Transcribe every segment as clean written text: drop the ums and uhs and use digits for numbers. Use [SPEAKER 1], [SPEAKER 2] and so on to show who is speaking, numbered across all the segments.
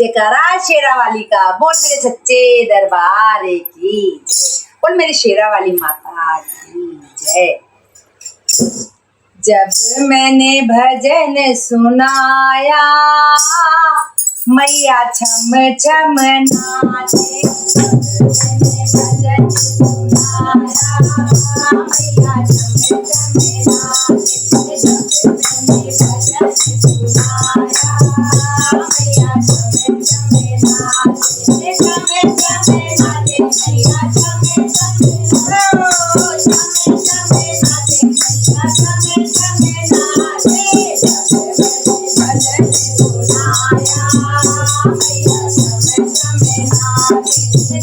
[SPEAKER 1] जयकारा शेरा वाली का। बोल मेरे सच्चे दरबार की जय। बोल मेरी शेरा वाली माता की जय। जब मैंने भजन सुनाया मैया छम छम नाचे। भजन सुनाया मैया छम छम नाचे। भजन सुनाया मैया छम छम नाचे। छम छम नाचे मैया छम छम नाचे। छम छम नाचे भजन सुनाया मैया छम छम नाचे। भजन सुनाया मैया छम छम नाचे। हाथों में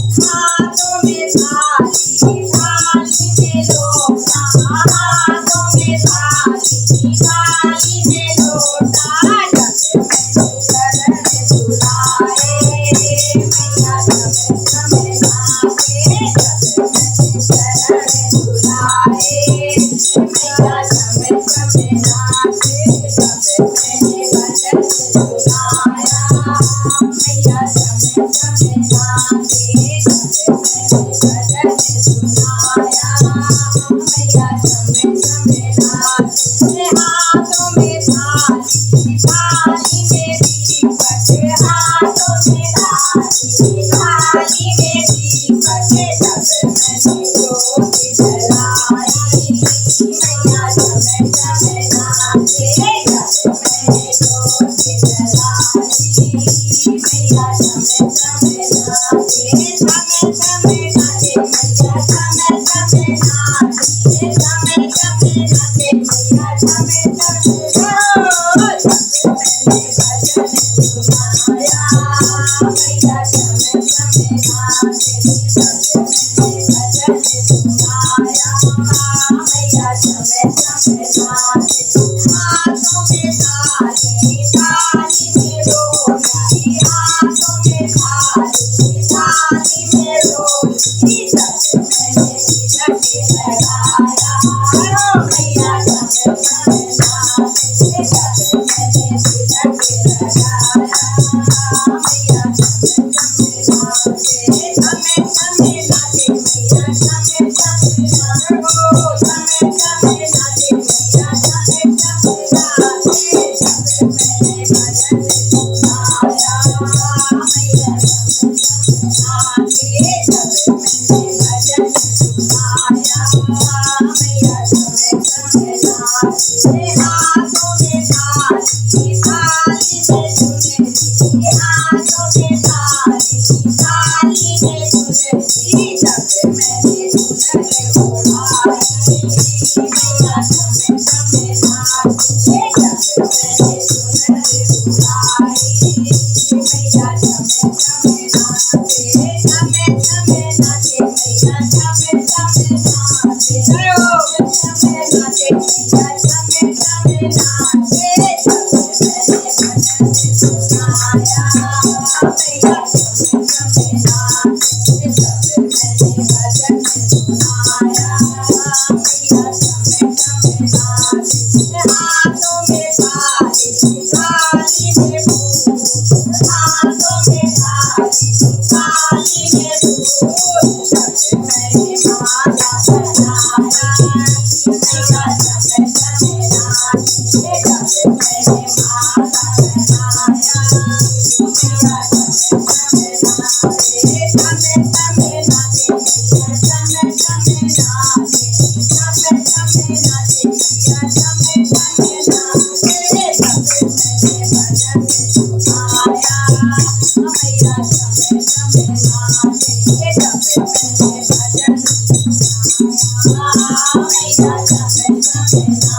[SPEAKER 1] थाली थाली में लोटा। हाथों में थाली थाली में लोटा। चरण झुलाए मैया छम छम नाचे। चरण झुलाए मैया छम छम नाचे। भजन सुनाया मैया छम छम नाचे। भजन सुनाया मैया छम छम नाचे। हाथों में थाली थाली में दीपक। हाथों में थाली थाली में दीपक। ज्योति जलाई मैया छम छम नाचे। ज्योति जलाई मैया छम छम नाचे। छम छम नाचे मैया छम छम नाचे। छम छम नाचे मैया छम छम भजन सुनाया मैया छम छम नाचे। भजन सुनाया मैया छम छम नाचे। हाथों में थाली थाली में रोटी। हाथों में थाली थाली में रोटी। तिलक लगाया मैया छम छम नाचे। तिलक लगाया मैया छम छम नाचे। छम छम नाचे मैया छम छम नाचे। छम छम नाचे मैया छम छम नाचे। भजन सुनाया मैया छम छम नाचे। भजन सुनाया मैया छम छम नाचे। हाथों में थाली थाली में चुनरी। हाथों में थाली थाली में चुनरी। जब मैंने चुनर ओढ़ाई मैया छम छम नाचे। जब मैंने चुनर ओढ़ाई मैया छम छम नाचे। छम छम नाचे मैया छम छम नाचे। छम नाचे मैया छम छम नाचे। भजन सुनाया मैया छम छम नाचे। भजन सुनाया मैया छम छम नाचे। हाथों में थाली थाली में फूल। हाथों में थाली थाली में फूल। मैंने माला बनाया मैया छम छम नाचे। मैंने माला बनाया मैया छम छम नाचे। छम छम नाचे मैया छम छम नाचे। छम छम नाचे मैया छम छम नाचे। भजन सुनाया मैया छम छम नाचे। भजन सुनाया मैया छम छम नाचे।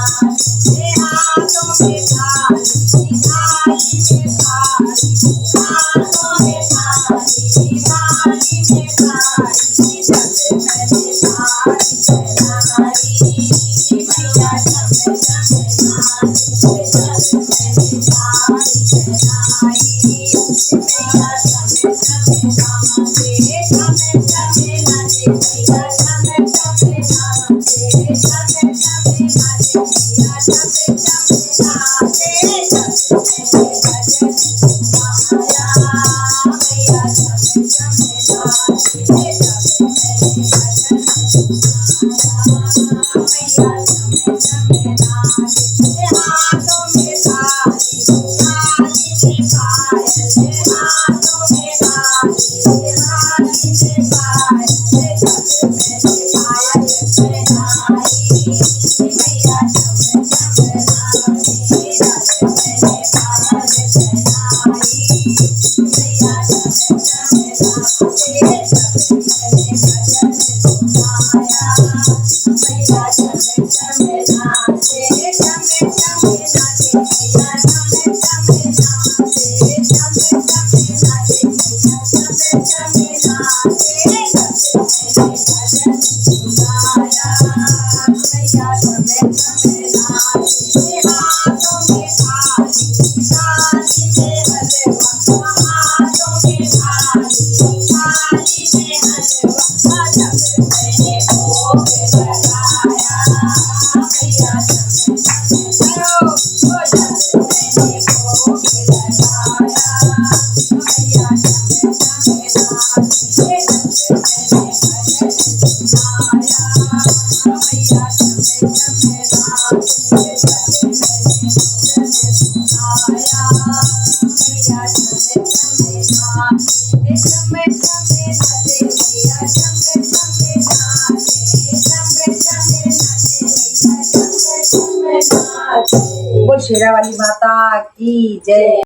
[SPEAKER 1] बोल शेरा वाली माता की जय।